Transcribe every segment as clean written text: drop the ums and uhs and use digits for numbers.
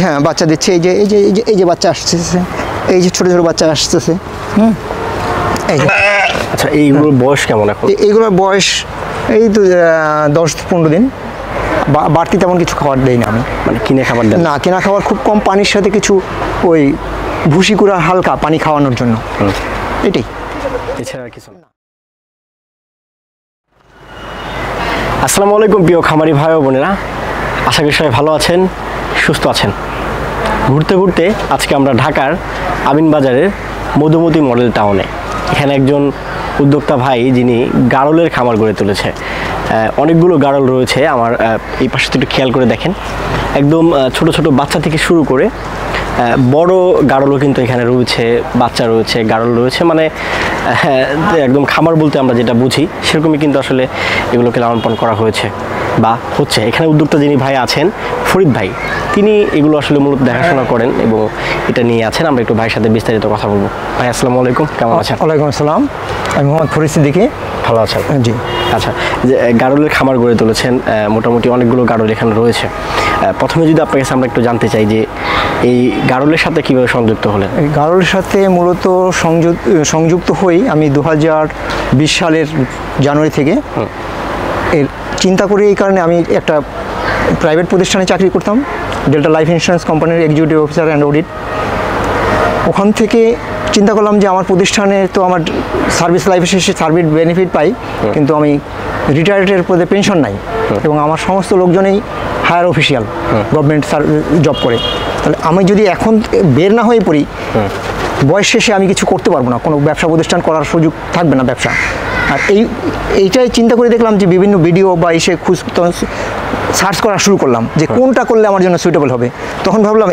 হ্যাঁ বাচ্চা দিচ্ছে, এই যে বাচ্চা আসতেছে, এই যে ছোট ছোট বাচ্চা আসতেছে। এই যে। আচ্ছা এইগুলোর বয়স কেমন এখন? এইগুলোর বয়স এই তো 10-15 দিন। বাড়তি তেমন কিছু খাবার দেই না আমি। মানে কিনে খাবার দেন না, কেনা খাবার খুব কম, পানির সাথে কিছু ওই ভুসি কুড়া হালকা পানি খাওয়ানোর জন্য, এটাই, এছাড়া কিছু না। আসসালামু আলাইকুম প্রিয় খামারি ভাই ও বোনেরা, আশা করি সবাই ভালো আছেন, সুস্থ আছেন। ঘুরতে ঘুরতে আজকে আমরা ঢাকার আমিনবাজারের মধুমতি মডেল টাউনে। এখানে একজন উদ্যোক্তা ভাই যিনি গারলের খামার গড়ে তুলেছে। অনেকগুলো গারল রয়েছে, আমার এই পাশে একটু খেয়াল করে দেখেন, একদম ছোট ছোট বাচ্চা থেকে শুরু করে বড় গারলও কিন্তু এখানে রয়েছে, বাচ্চা রয়েছে, গারল রয়েছে, মানে একদম খামার বলতে আমরা যেটা বুঝি সেরকমই কিন্তু আসলে এগুলোকে লালন পালন করা হয়েছে বা হচ্ছে। এখানে উদ্যোক্তা যিনি ভাই আছেন ফরিদ ভাই, তিনি এগুলো আসলে মূলত দেখাশোনা করেন এবং এটা নিয়ে আছেন। আমরা একটু ভাইয়ের সাথে বিস্তারিত কথা বলবো। ভাই আসসালামু আলাইকুম, কেমন আছেন? ওয়ালাইকুম আসসালাম, আমি মোহাম্মদ ফরিদ সিদ্দিকী। ভালো আছেন? জি। আচ্ছা, যে গারলের খামার গড়ে তুলেছেন, মোটামুটি অনেকগুলো গারল এখানে রয়েছে। প্রথমে যদি আপনার কাছে আমরা একটু জানতে চাই যে এই গারলের সাথে কীভাবে সংযুক্ত হলেন? এই গারলের সাথে মূলত সংযুক্ত হই আমি 2020 সালের জানুয়ারি থেকে। এর চিন্তা করি এই কারণে, আমি একটা প্রাইভেট প্রতিষ্ঠানে চাকরি করতাম, ডেল্টা লাইফ ইন্স্যুরেন্স কোম্পানির এক্সিকিউটিভ অফিসার অ্যান্ড অডিট। ওখান থেকে চিন্তা করলাম যে আমার প্রতিষ্ঠানে তো আমার সার্ভিস লাইফে শেষে সার্ভিস বেনিফিট পাই, কিন্তু আমি রিটায়ার্ডের পদে পেনশন নাই এবং আমার সমস্ত লোকজনেই হায়ার অফিসিয়াল গভর্নমেন্ট জব করে। তাহলে আমি যদি এখন বের না হয়ে পড়ি, বয়স শেষে আমি কিছু করতে পারবো না, কোনো ব্যবসা প্রতিষ্ঠান করার সুযোগ থাকবে না ব্যবসা। আর এইটাই চিন্তা করে দেখলাম যে বিভিন্ন ভিডিও বা এসে সার্চ করা শুরু করলাম যে কোনটা করলে আমার জন্য সুইটেবল হবে। তখন ভাবলাম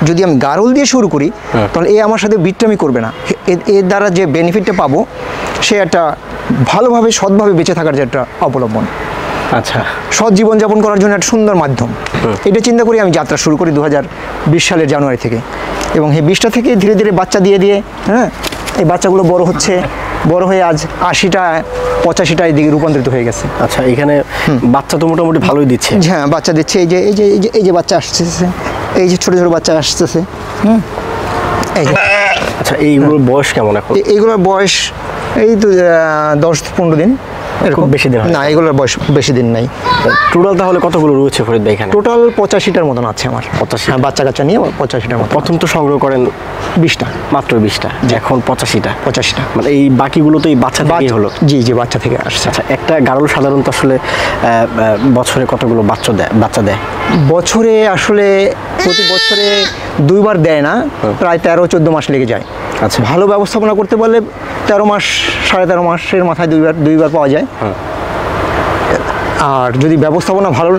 যদি আমি গারল দিয়ে শুরু করি তাহলে আমার সাথে বিট্রামি করবে না, এর দ্বারা যে বেনিফিটটা পাবো সে একটা ভালোভাবে সৎভাবে বেঁচে থাকার যে একটা অবলম্বন, আচ্ছা, সৎ জীবনযাপন করার জন্য একটা সুন্দর মাধ্যম। এটা চিন্তা করি আমি যাত্রা শুরু করি 2020 সালের জানুয়ারি থেকে, এবং এই 20টা থেকে ধীরে ধীরে বাচ্চা দিয়ে এই বাচ্চাগুলো বড় হচ্ছে, বড় হয়ে আজ 80টা 85টার দিকে রূপান্তরিত হয়ে গেছে। আচ্ছা, এখানে বাচ্চা তো মোটামুটি ভালোই দিচ্ছে। হ্যাঁ বাচ্চা দিচ্ছে, এই যে বাচ্চা আসতেছে, এই যে ছোট ছোট বাচ্চা আসতেছে। এই যে। আচ্ছা, এইগুলোর বয়স কেমন এখন? এইগুলোর বয়স এই তো 10-15 দিন, এরকম বেশি দিন না, এগুলোর বয়স বেশি দিন নাই। টোটাল তাহলে কতগুলো রয়েছে ফরিদ ভাই এখানে? টোটাল 85টার মতন আছে আমার। 85? হ্যাঁ, বাচ্চা কাচ্চা নিয়ে 85টার মতো। প্রথম তো সংগ্রহ করেন 20টা, মাত্র 20টা, এখন 85টা। 85টা, মানে এই বাকিগুলো তো এই বাচ্চা থেকেই হলো? জি, বাচ্চা থেকে আসছে। আচ্ছা, একটা গারল সাধারণত আসলে বছরে কতগুলো বাচ্চা দেয়? বছরে আসলে প্রতি বছরে 2 বার দেয় না, প্রায় 13-14 মাস লেগে যায়। আচ্ছা, ভালো ব্যবস্থাপনা করতে পারলে 13 মাস 13.5 মাসের মাথায় 2 বার পাওয়া যায়। আর যদি ব্যবস্থাপনা ভালো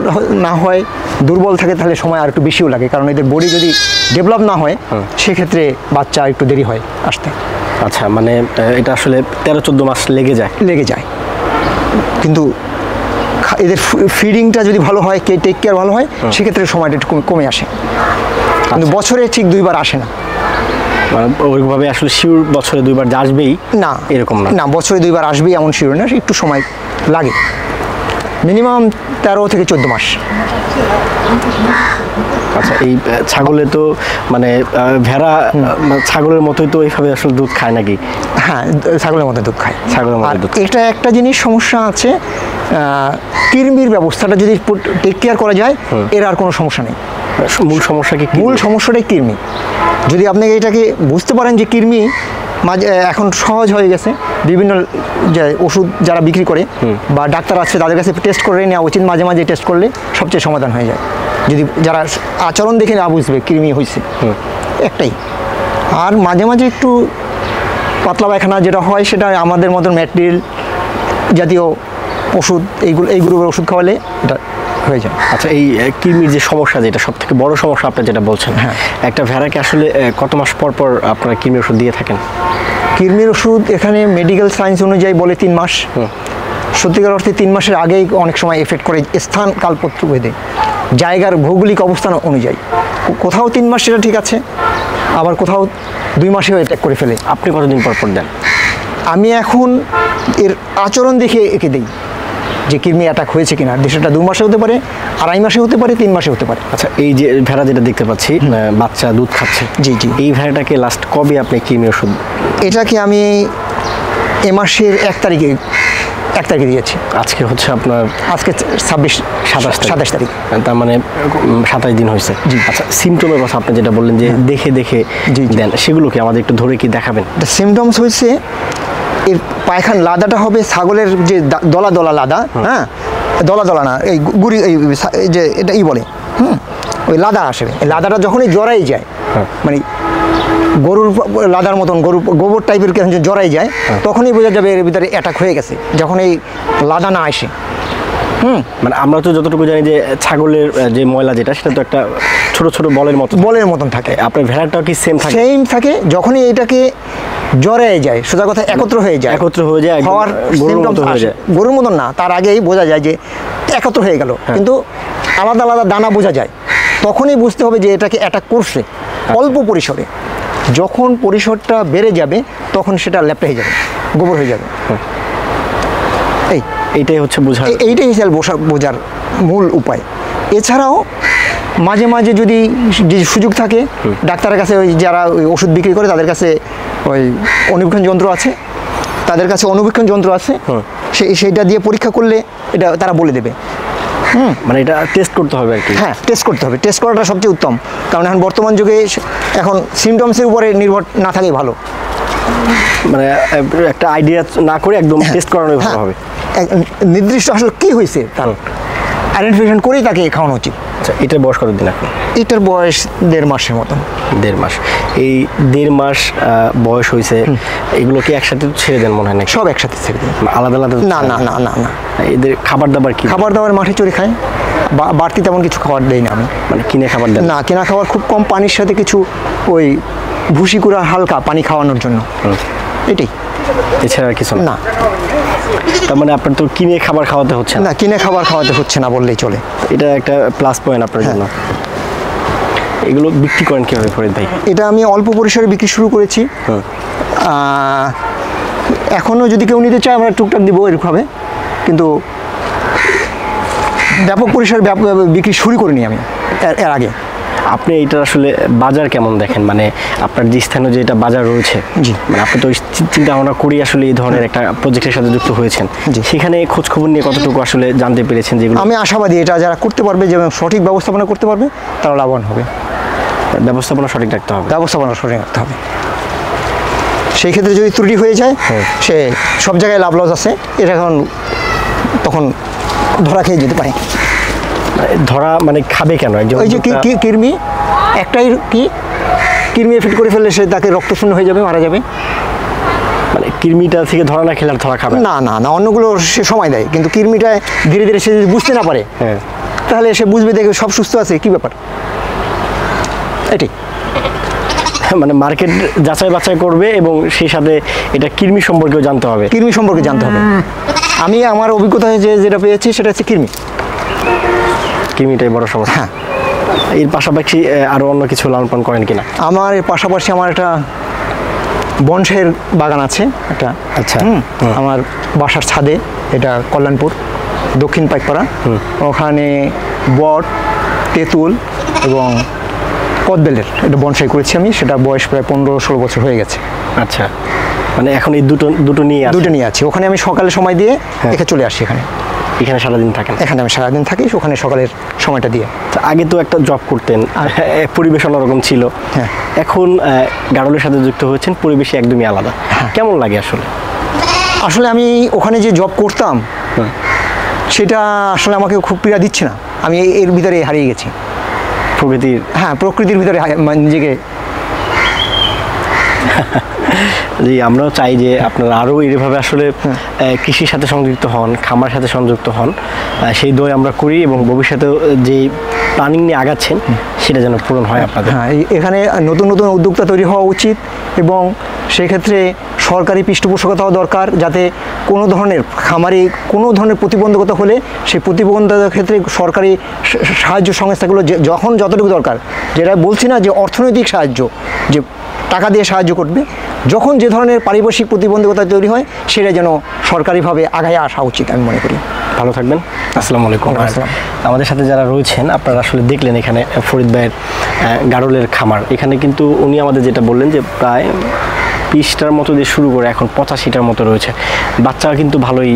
না হয়, দুর্বল থাকে, তাহলে সময় আর একটু বেশিও লাগে, কারণ এদের বডি যদি ডেভেলপ না হয় সেক্ষেত্রে বাচ্চা একটু দেরি হয় আসতে। আচ্ছা, মানে এটা আসলে 13-14 মাস লেগে যায়, কিন্তু এদের ফিডিংটা যদি ভালো হয়, টেক কেয়ার ভালো হয়, সেক্ষেত্রে সময়টা একটু কমে আসে, কিন্তু বছরে ঠিক 2 বার আসে না। মানে ওইভাবে আসলে শিওর বছরে 2 বার আসবেই না, এরকম না, বছরে 2 বার আসবেই এমন শিওর না, একটু সময় লাগে, মিনিমাম 13 থেকে 14 মাস। আচ্ছা, এই ছাগলে তো মানে ভেড়া ছাগলের মতোই তো এইভাবে আসলে দুধ খায় নাকি? হ্যাঁ, ছাগলের মতো দুধ খায়। আর এটা একটা জিনিস সমস্যা আছে, কৃমির ব্যবস্থাটা যদি টেক কেয়ার করা যায়, এর আর কোনো সমস্যা নেই। মূল সমস্যা কি? মূল সমস্যাটাই কৃমি। যদি আপনি এটাকে বুঝতে পারেন যে কৃমি এখন সহজ হয়ে গেছে, বিভিন্ন যে ওষুধ যারা বিক্রি করে বা ডাক্তার আছে তাদের কাছে টেস্ট করে নেওয়া উচিত, মাঝে মাঝে টেস্ট করলে সবচেয়ে সমাধান হয়ে যায়। যদি যারা আচরণ দেখে না বুঝবে কৃমি হয়েছে, একটাই। আর মাঝে মাঝে একটু পাতলা পায়খানা যেটা হয়, সেটা আমাদের মতন ম্যাটেরিয়াল জাতীয় ওষুধ, এইগুলোর ওষুধ খাওয়ালে এটা হয়ে যায়। আচ্ছা, এই কৃমির যে সমস্যা, যেটা সব থেকে বড় সমস্যা আপনি যেটা বলছেন, একটা ভেড়াকে আসলে কত মাস পর পর আপনারা কৃমির ওষুধ দিয়ে থাকেন? কৃমির ওষুধ এখানে মেডিকেল সায়েন্স অনুযায়ী বলে 3 মাস। সত্যিকার অর্থে 3 মাসের আগেই অনেক সময় এফেক্ট করে, স্থান কালপত্র ভেদে, জায়গার ভৌগোলিক অবস্থান অনুযায়ী। কোথাও 3 মাস সেটা ঠিক আছে, আবার কোথাও 2 মাসেও অ্যাটাক করে ফেলে। আপনি কতদিন পর পর দেন? আমি এখন এর আচরণ দেখে একে দিই, যে কৃমি অ্যাটাক হয়েছে কিনা। সেটা 2 মাসে হতে পারে, 2.5 মাসে হতে পারে, 3 মাসে হতে পারে। আচ্ছা, এই যে ভেড়া যেটা দেখতে পাচ্ছি বাচ্চা দুধ খাচ্ছে, জি জি, এই ভেড়াটাকে লাস্ট কবে আপনি কৃমি ওষুধ? এটাকে আমি এ মাসের 1 তারিখে দিয়েছি। আজকে হচ্ছে আপনার আজকে 27 তারিখ, তার মানে 27 দিন হয়েছে। আচ্ছা, সিমটমের কথা আপনি যেটা বললেন যে দেখে দেন, সেগুলো কি আমাদের একটু ধরে কি দেখাবেন? সিমটমস হয়েছে এর পায়খানা লাদাটা হবে ছাগলের যে দলা দলা লাদা, হ্যাঁ, দলা দলা না, এই গুড়ি, এই যে এটা বলে, ওই লাদা আসবে। লাদাটা যখনই জড়াই যায়, মানে গরুর লাদার মতন, গোবর টাইপের জড়াই যায়, তখনই বোঝা যাবে এর ভিতরে অ্যাটাক হয়ে গেছে, যখন এই লাদা না আসে। মানে আমরা তো যতটুকু জানি যে ছাগলের যে ময়লা যেটা, সেটা তো একটা ছোট ছোট বলের মতন থাকে। আপনার ভেড়াটাও কি সেম থাকে? যখনই এটাকে জড়াই যায়, সোজা কথা একত্র হয়ে যায়, হওয়ার গরুর মতন না, তার আগেই বোঝা যায় যে একত্র হয়ে গেল, কিন্তু আলাদা আলাদা দানা বোঝা যায়। তখনই বুঝতে হবে যে এটাকে অ্যাটাক করছে অল্প পরিসরে। যখন পরিসরটা বেড়ে যাবে, তখন সেটা ল্যাপটা হয়ে যাবে, গোবর হয়ে যাবে। এইটাই হচ্ছে বোঝার মূল উপায়। এছাড়াও মাঝে মাঝে যদি সুযোগ থাকে, ডাক্তারের কাছে ওই যারা ওই ওষুধ বিক্রি করে তাদের কাছে ওই অনুবীক্ষণ যন্ত্র আছে, সেইটা দিয়ে পরীক্ষা করলে এটা তারা বলে দেবে। মানে এটা টেস্ট করতে হবে আর কি। হ্যাঁ, টেস্ট করতে হবে। টেস্ট করাটা সবচেয়ে উত্তম, কারণ এখন বর্তমান যুগে এখন সিমটমসের উপরে নির্ভর না থাকলেই ভালো। মানে একটা আইডিয়া না করে একদম টেস্ট করানোই ভালো হবে। নির্দিষ্ট আসলে কী হয়েছে তার আইডেন্টিফিকেশন করেই তাকে খাওয়ানো উচিত। আচ্ছা, এটার বয়স কতদিন আপনি? এটার বয়স 1.5 মাসের মতন। 1.5 মাস। এই 1.5 মাস বয়স হয়েছে, এগুলো কি একসাথে ছেড়ে দেন মনে হয়? না, সব একসাথে ছেড়ে দেন, আলাদা আলাদা? না না না না না। এদের খাবার দাবার কি? খাবার দাবার মাঠে চড়ে খায়, বাড়তি তেমন কিছু খাবার দেই না আমি। মানে কিনে খাবার দেন? না, কেনা খাবার খুব কম, পানির সাথে কিছু ওই ভুসি কুড়া হালকা পানি খাওয়ানোর জন্য, এটাই। এছাড়া আর কিছু না। তার মানে আপনার তো কিনে খাবার খাওয়াতে হচ্ছে না, কিনে খাবার খাওয়াতে হচ্ছে না বললেই চলে। এটা একটা প্লাস পয়েন্ট আপনার জন্য। এগুলো বিক্রি করেন কীভাবে ফরিদ ভাই? এটা আমি অল্প পরিসরে বিক্রি শুরু করেছি, এখনও যদি কেউ নিতে চায় আমরা টুকটাক দিব এরকমভাবে, কিন্তু ব্যাপক পরিসরে বিক্রি শুরু করিনি আমি এর আগে। আপনি এইটা আসলে বাজার কেমন দেখেন? মানে আপনার যে স্থানীয় যে এটা বাজার রয়েছে, জি, মানে আপনি তো চিন্তা ভাবনা করি আসলে এই ধরনের একটা প্রজেক্টের সাথে যুক্ত হয়েছেন, সেখানে খোঁজ খবর নিয়ে কতটুকু আসলে জানতে পেরেছেন? যেগুলো আমি আশাবাদী এটা যারা করতে পারবে, যে সঠিক ব্যবস্থাপনা করতে পারবে, তারা লাভবান হবে। ব্যবস্থাপনা সঠিক রাখতে হবে। সেই ক্ষেত্রে যদি ত্রুটি হয়ে যায়, সে সব জায়গায় লাভ লস আছে, এটা তখন ধরা খেয়ে যেতে পারে। ধরা মানে খাবে কেন? ওই যে কৃমি, একটাই কৃমি এফেক্ট করে ফেললে সে তাকে রক্তশূন্য হয়ে যাবে, মারা যাবে। মানে কৃমিটা থেকে ধরা না খেলে ধরা খাবে না না না, অন্যগুলো সে সময় দেয়, কিন্তু কৃমিটা ধীরে ধীরে সে যদি বুঝতে না পারে, তাহলে সে বুঝবে দেখে সব সুস্থ আছে, কি ব্যাপার, এটাই। মানে মার্কেট যাচাই বাছাই করবে এবং সেই সাথে এটা কৃমি সম্পর্কেও জানতে হবে। আমি আমার অভিজ্ঞতা যেটা পেয়েছি সেটা হচ্ছে কৃমিটাই বড় সমস্যা। হ্যাঁ, এর পাশাপাশি আরও অন্য কিছু লালন পালন করেন কিনা? আমার এর পাশাপাশি আমার একটা বনসাইয়ের বাগান আছে একটা। আচ্ছা, আমার বাসার ছাদে, এটা কল্যাণপুর দক্ষিণ পাইকপাড়া, ওখানে বট, তেঁতুল এবং কদবেলের এটা বনসাই করেছি আমি। সেটা বয়স প্রায় 15-16 বছর হয়ে গেছে। আচ্ছা, মানে এখন এই দুটো নিয়ে আছি। ওখানে আমি সকালে সময় দিয়ে এখানে চলে আসি। এখানে সারাদিন থাকেন? এখানে আমি সারাদিন থাকি, ওখানে সকালের সময়টা দিয়ে। আগে তো একটা জব করতেন, পরিবেশ অন্যরকম ছিল। এখন গারলের সাথে যুক্ত হয়েছেন, পরিবেশ একদমই আলাদা। কেমন লাগে আসলে? আসলে আমি ওখানে যে জব করতাম, সেটা আসলে আমাকে খুব পীড়া দিচ্ছে না। আমি এর ভিতরে হারিয়ে গেছি, প্রকৃতির ভিতরে নিজেকে। জি, আমরাও চাই যে আপনারা আরও এইভাবে আসলে কৃষির সাথে সংযুক্ত হন, খামার সাথে সংযুক্ত হন, সেই দোয়া আমরা করি, এবং ভবিষ্যতেও যে প্ল্যানিং নিয়ে আগাচ্ছেন সেটা যেন পূরণ হয় আপনাদের। এখানে নতুন নতুন উদ্যোক্তা তৈরি হওয়া উচিত, এবং সেক্ষেত্রে সরকারি পৃষ্ঠপোষকতাও দরকার, যাতে কোনো ধরনের খামারে কোনো ধরনের প্রতিবন্ধকতা হলে সেই প্রতিবন্ধকতার ক্ষেত্রে সরকারি সাহায্য সংস্থাগুলো যখন যতটুকু দরকার, যেটা বলছি না যে অর্থনৈতিক সাহায্য, যে টাকা দিয়ে সাহায্য করবে, যখন যে ধরনের পারিপার্শ্বিক প্রতিবন্ধকতা তৈরি হয়, সেটা যেন সরকারিভাবে আগায় আসা উচিত আমি মনে করি। ভালো থাকবেন। আসসালামু আলাইকুম। আমাদের সাথে যারা রয়েছেন আপনারা আসলে দেখলেন এখানে ফরিদ ভাইয়ের গারলের খামার। এখানে কিন্তু উনি আমাদের যেটা বললেন যে প্রায় 20টার মতো দিয়ে শুরু করে এখন 85টার মতো রয়েছে। বাচ্চা কিন্তু ভালোই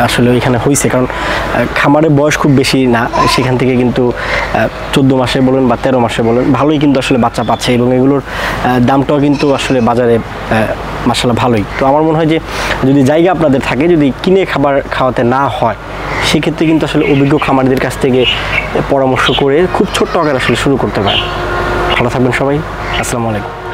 আসলে এখানে হয়েছে, কারণ খামারের বয়স খুব বেশি না, সেখান থেকে কিন্তু 14 মাসে বলেন বা 13 মাসে বলেন ভালোই কিন্তু আসলে বাচ্চা পাচ্ছে, এবং এগুলোর দামটাও কিন্তু আসলে বাজারে মাশাআল্লাহ ভালোই। তো আমার মনে হয় যে যদি জায়গা আপনাদের থাকে, যদি কিনে খাবার খাওয়াতে না হয়, সেক্ষেত্রে কিন্তু আসলে অভিজ্ঞ খামারদের কাছ থেকে পরামর্শ করে খুব ছোট্ট আকারে আসলে শুরু করতে পারেন। ভালো থাকবেন সবাই। আসসালামু আলাইকুম।